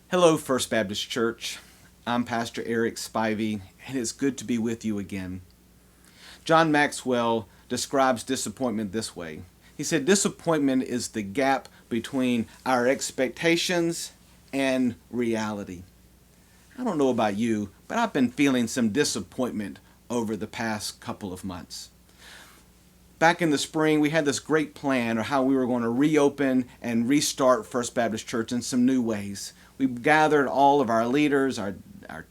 Hello, First Baptist Church. I'm Pastor Eric Spivey, and it's good to be with you again. John Maxwell describes disappointment this way. He said, disappointment is the gap between our expectations and reality. I don't know about you, but I've been feeling some disappointment over the past couple of months. Back in the spring, we had this great plan of how we were going to reopen and restart First Baptist Church in some new ways. We gathered all of our leaders, our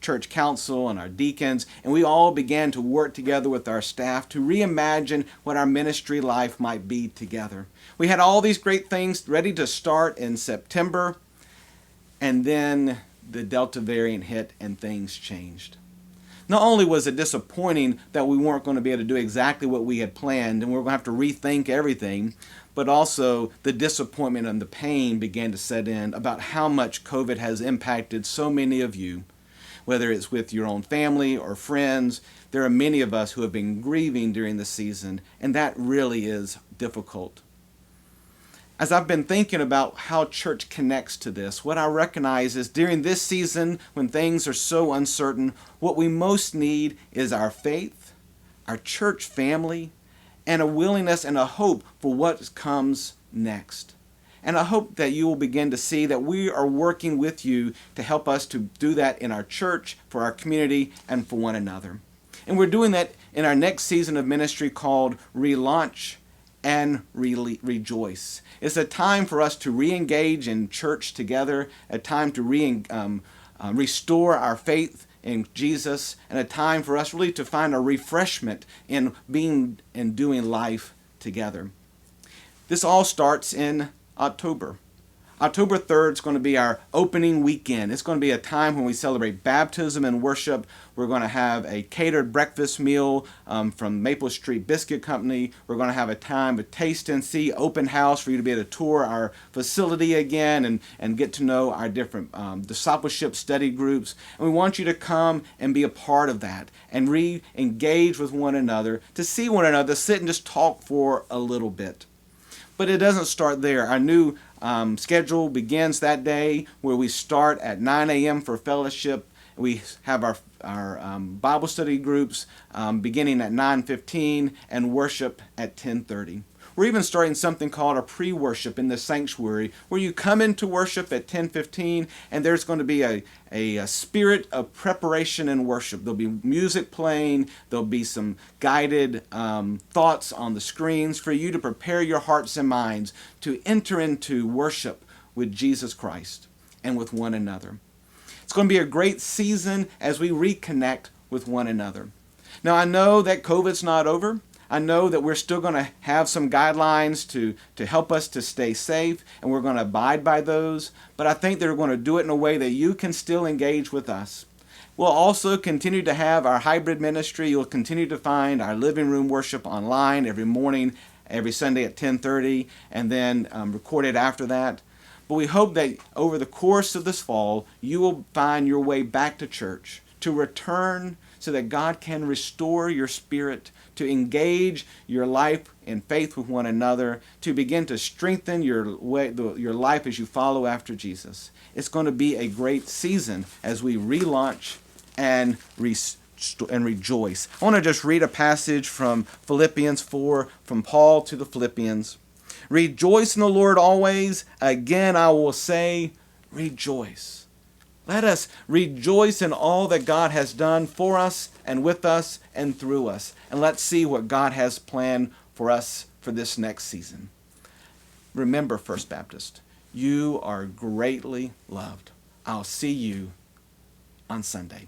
church council, and our deacons, and we all began to work together with our staff to reimagine what our ministry life might be together. We had all these great things ready to start in September, and then the Delta variant hit and things changed. Not only was it disappointing that we weren't going to be able to do exactly what we had planned and we were going to have to rethink everything, but also the disappointment and the pain began to set in about how much COVID has impacted so many of you, whether it's with your own family or friends. There are many of us who have been grieving during the season, and that really is difficult. As I've been thinking about how church connects to this, what I recognize is during this season, when things are so uncertain, what we most need is our faith, our church family, and a willingness and a hope for what comes next. And I hope that you will begin to see that we are working with you to help us to do that in our church, for our community, and for one another. And we're doing that in our next season of ministry called Relaunch and Rejoice. It's a time for us to re-engage in church together, a time to restore our faith in Jesus, and a time for us really to find a refreshment in being and doing life together. This all starts in October. October 3rd is going to be our opening weekend. It's going to be a time when we celebrate baptism and worship. We're going to have a catered breakfast meal from Maple Street Biscuit Company. We're going to have a time of taste and see, open house for you to be able to tour our facility again and get to know our different discipleship study groups. And we want you to come and be a part of that and re-engage with one another, to see one another, sit and just talk for a little bit. But it doesn't start there. Our new schedule begins that day, where we start at 9 a.m. for fellowship. We have our Bible study groups beginning at 9:15 and worship at 10:30. We're even starting something called a pre-worship in the sanctuary, where you come into worship at 10:15, and there's going to be a spirit of preparation and worship. There'll be music playing. There'll be some guided thoughts on the screens for you to prepare your hearts and minds to enter into worship with Jesus Christ and with one another. It's going to be a great season as we reconnect with one another. Now, I know that COVID's not over. I know that we're still going to have some guidelines to help us to stay safe, and we're going to abide by those. But I think they're going to do it in a way that you can still engage with us. We'll also continue to have our hybrid ministry. You'll continue to find our living room worship online every morning, every Sunday at 10:30, and then recorded after that. But we hope that over the course of this fall, you will find your way back to church, to return so that God can restore your spirit, to engage your life in faith with one another, to begin to strengthen your life as you follow after Jesus. It's going to be a great season as we relaunch and rejoice. I want to just read a passage from Philippians 4, from Paul to the Philippians. Rejoice in the Lord always. Again, I will say, rejoice. Let us rejoice in all that God has done for us and with us and through us. And let's see what God has planned for us for this next season. Remember, First Baptist, you are greatly loved. I'll see you on Sunday.